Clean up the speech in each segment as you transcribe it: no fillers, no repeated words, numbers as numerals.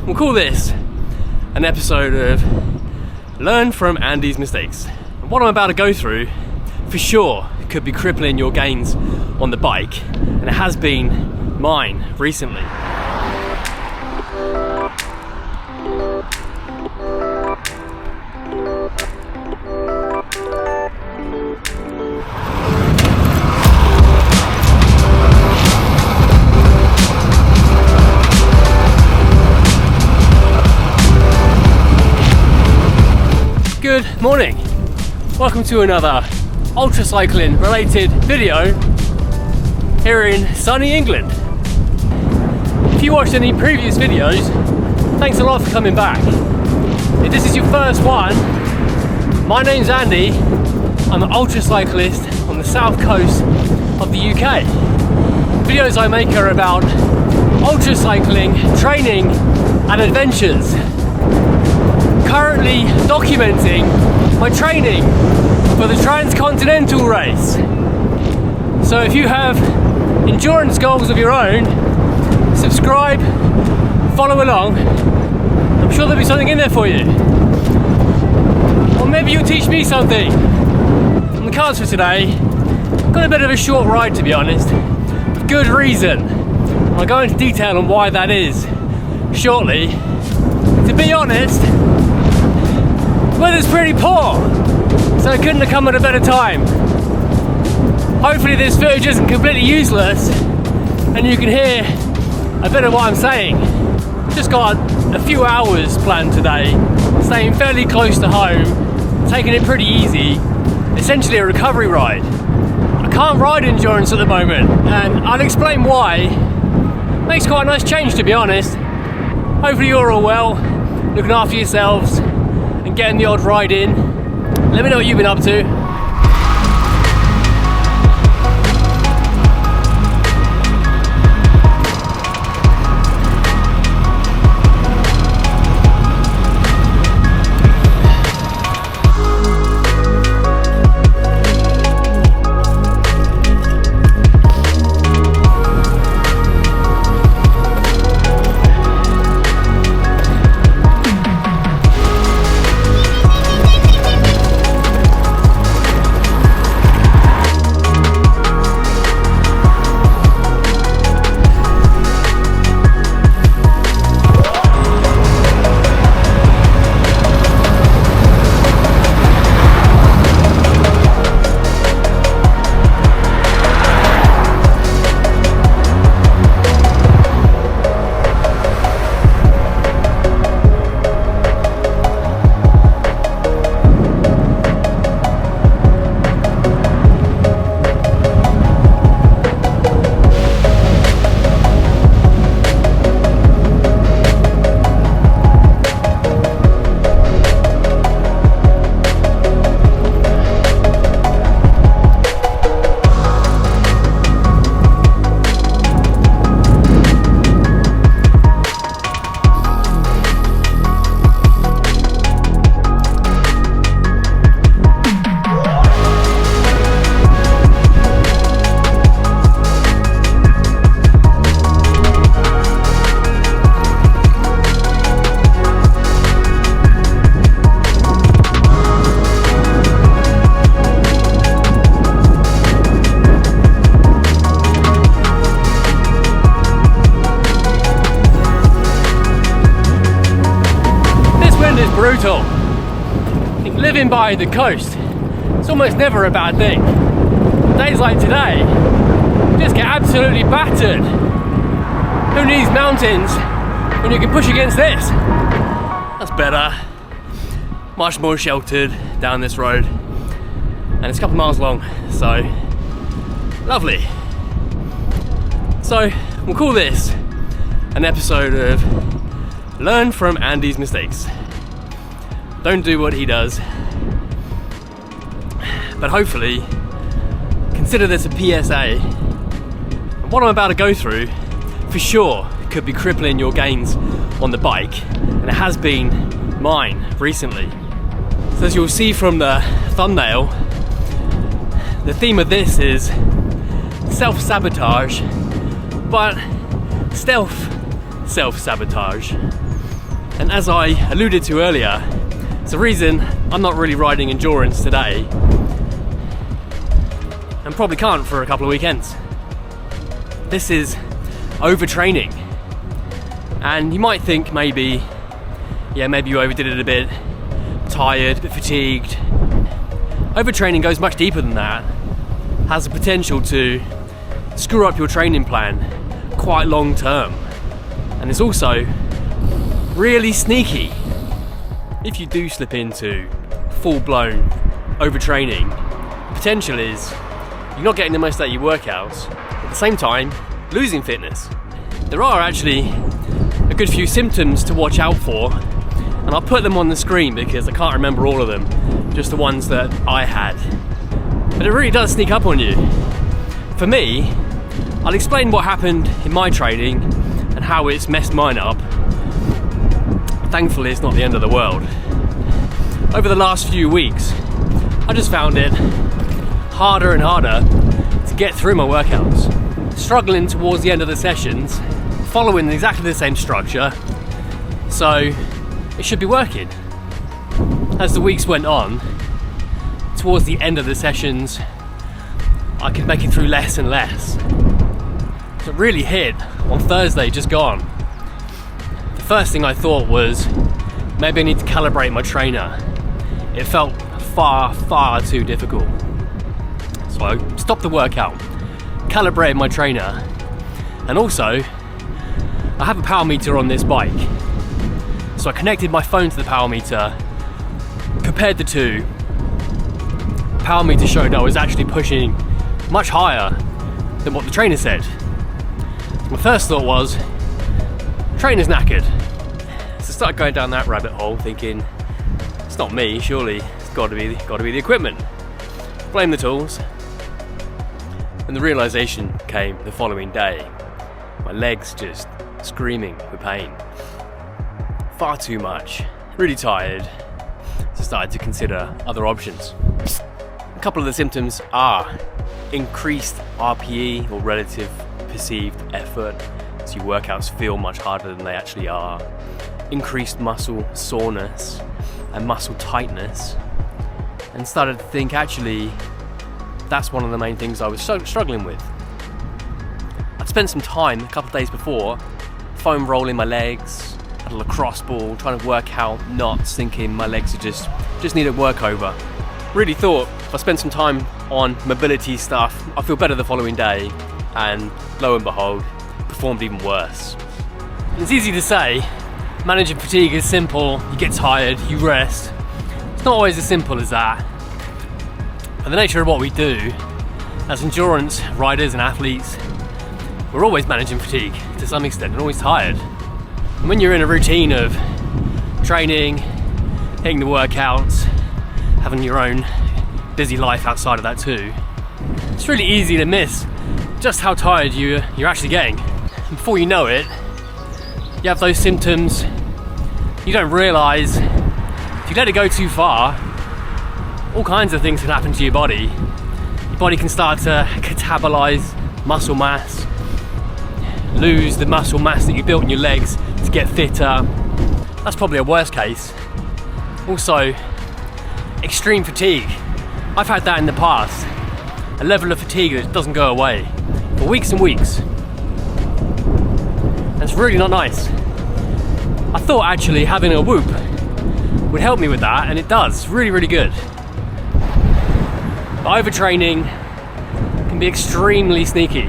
we'll call this an episode of Learn from Andy's Mistakes. And what I'm about to go through, for sure, could be crippling your gains on the bike, and it has been mine recently. Good morning. Welcome to another ultra cycling related video here in sunny England. If you watched any previous videos, thanks a lot for coming back. If this is your first one, my name's Andy. I'm an ultra cyclist on the south coast of the UK. Videos I make are about ultra cycling, training and adventures. Currently documenting my training for the transcontinental race. So if you have endurance goals of your own, subscribe, follow along. I'm sure there'll be something in there for you. Or maybe you'll teach me something. On the cards for today, I've got a bit of a short ride, to be honest, with good reason. I'll go into detail on why that is shortly. To be honest, weather's pretty poor, so it couldn't have come at a better time. Hopefully this footage isn't completely useless and you can hear a bit of what I'm saying. Just got a few hours planned today, staying fairly close to home, taking it pretty easy, essentially a recovery ride. I can't ride endurance at the moment, and I'll explain why. Makes quite a nice change, to be honest. Hopefully you're all well, looking after yourselves and getting the odd ride in. Let me know what you've been up to. Brutal. I think living by the coast, it's almost never a bad thing. Days like today, you just get absolutely battered. Who needs mountains when you can push against this? That's better. Much more sheltered down this road, and it's a couple of miles long, so lovely. So we'll call this an episode of Learn from Andy's Mistakes. Don't do what he does, but hopefully consider this a PSA. And what I'm about to go through, for sure, could be crippling your gains on the bike, and it has been mine recently. So as you'll see from the thumbnail, the theme of this is self-sabotage, but stealth self-sabotage. And as I alluded to earlier, it's the reason I'm not really riding endurance today, and probably can't for a couple of weekends. This is overtraining. And you might think maybe you overdid it a bit, tired, a bit fatigued. Overtraining goes much deeper than that, has the potential to screw up your training plan quite long term. And it's also really sneaky. If you do slip into full-blown overtraining, the potential is you're not getting the most out of your workouts, at the same time losing fitness. There are actually a good few symptoms to watch out for, and I'll put them on the screen because I can't remember all of them, just the ones that I had. But it really does sneak up on you. For me, I'll explain what happened in my training and how it's messed mine up. Thankfully, it's not the end of the world. Over the last few weeks, I just found it harder and harder to get through my workouts. Struggling towards the end of the sessions, following exactly the same structure, so it should be working. As the weeks went on, towards the end of the sessions, I could make it through less and less. So it really hit on Thursday, just gone. The first thing I thought was, maybe I need to calibrate my trainer. It felt far too difficult. So I stopped the workout, calibrated my trainer, and also I have a power meter on this bike. So I connected my phone to the power meter, compared the two. The power meter showed I was actually pushing much higher than what the trainer said. My first thought was, trainer's knackered. So I started going down that rabbit hole thinking, it's not me, surely it's got to be the equipment. Blame the tools. And the realization came the following day. My legs just screaming with pain. Far too much, really tired. So I started to consider other options. A couple of the symptoms are increased RPE, or relative perceived effort, so your workouts feel much harder than they actually are. Increased muscle soreness and muscle tightness, and started to think actually that's one of the main things I was struggling with. I'd spent some time a couple of days before foam rolling my legs, had a lacrosse ball, trying to work out knots, thinking my legs are just need a work over. Really thought if I spent some time on mobility stuff, I'll feel better the following day, and lo and behold, performed even worse. And it's easy to say, managing fatigue is simple, you get tired, you rest. It's not always as simple as that. But the nature of what we do as endurance riders and athletes, we're always managing fatigue to some extent and always tired. And when you're in a routine of training, hitting the workouts, having your own busy life outside of that too, it's really easy to miss just how tired you're actually getting. And before you know it, you have those symptoms you don't realise. If you let it go too far, all kinds of things can happen to your body. Your body can start to catabolise muscle mass, lose the muscle mass that you built in your legs to get fitter. That's probably a worst case. Also, extreme fatigue. I've had that in the past. A level of fatigue that doesn't go away for weeks and weeks. And it's really not nice. I thought actually having a Whoop would help me with that, and it does. It's really, really good. But overtraining can be extremely sneaky.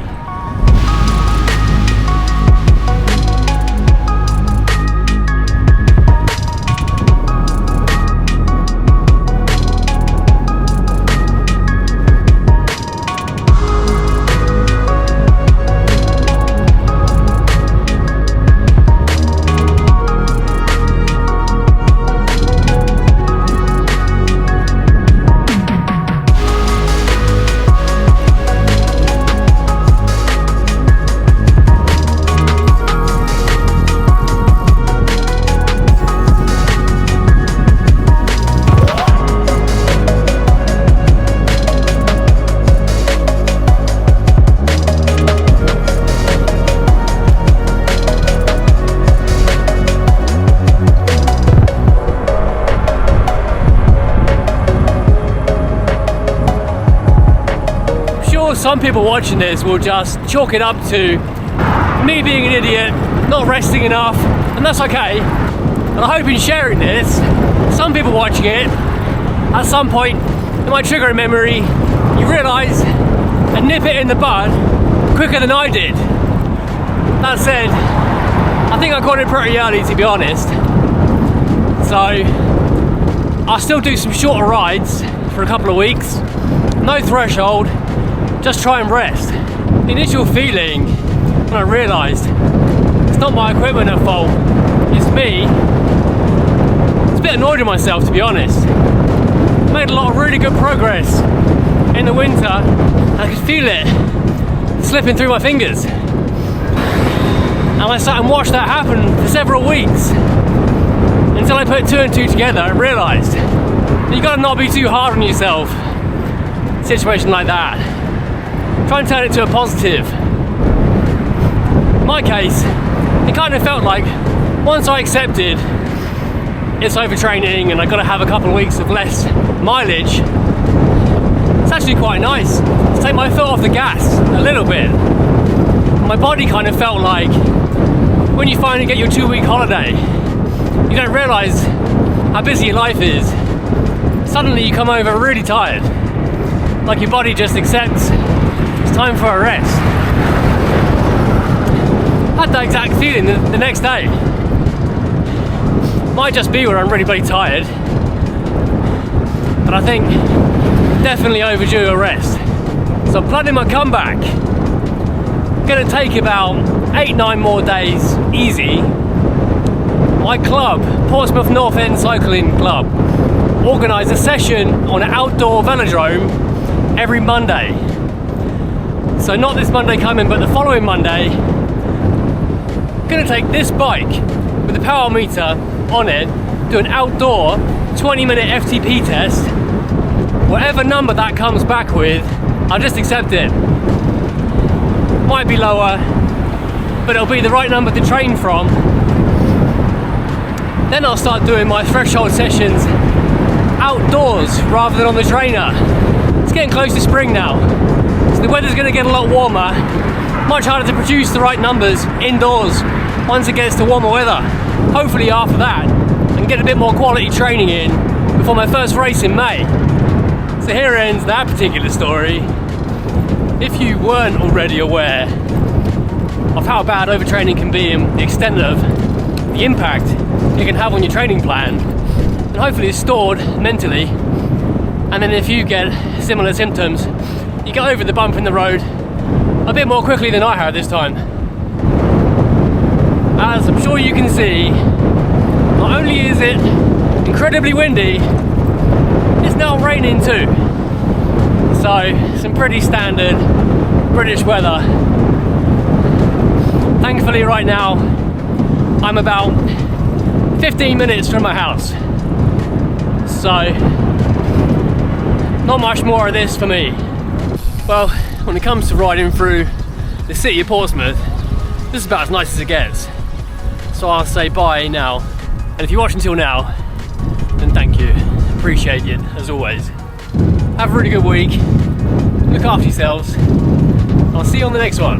some people watching this will just chalk it up to me being an idiot, not resting enough, and that's okay. And I hope in sharing this, some people watching it, at some point, it might trigger a memory, you realise, and nip it in the bud quicker than I did. That said, I think I got it pretty early, to be honest. So, I'll still do some shorter rides for a couple of weeks. No threshold, just try and rest. The initial feeling when I realised it's not my equipment at fault, it's me. I was a bit annoyed with myself, to be honest. I made a lot of really good progress in the winter, and I could feel it slipping through my fingers. And I sat and watched that happen for several weeks until I put 2 and 2 together and realised you gotta not be too hard on yourself in a situation like that. Try and turn it to a positive. In my case, it kind of felt like once I accepted it's overtraining and I gotta have a couple of weeks of less mileage, it's actually quite nice to take my foot off the gas a little bit. My body kind of felt like when you finally get your 2-week holiday, you don't realise how busy your life is. Suddenly you come over really tired, like your body just accepts it's time for a rest. I had that exact feeling the next day. Might just be where I'm really bloody tired, but I think definitely overdue a rest. So I'm planning my comeback. Gonna take about 8-9 more days easy. My club, Portsmouth North End Cycling Club, organise a session on an outdoor velodrome every Monday. So not this Monday coming, but the following Monday. Gonna take this bike with the power meter on it, do an outdoor 20-minute FTP test. Whatever number that comes back with, I'll just accept it. Might be lower, but it'll be the right number to train from. Then I'll start doing my threshold sessions outdoors rather than on the trainer. It's getting close to spring now, so the weather's going to get a lot warmer. Much harder to produce the right numbers indoors once it gets to warmer weather. Hopefully after that, I can get a bit more quality training in before my first race in May. So here ends that particular story. If you weren't already aware of how bad overtraining can be and the extent of the impact it can have on your training plan, then hopefully it's stored mentally, and then if you get similar symptoms, you get over the bump in the road a bit more quickly than I have this time. As I'm sure you can see, not only is it incredibly windy, it's now raining too. So, some pretty standard British weather. Thankfully right now, I'm about 15 minutes from my house. So, not much more of this for me. Well, when it comes to riding through the city of Portsmouth, this is about as nice as it gets. So I'll say bye now. And if you watch until now, then thank you. Appreciate it, as always. Have a really good week. Look after yourselves. I'll see you on the next one.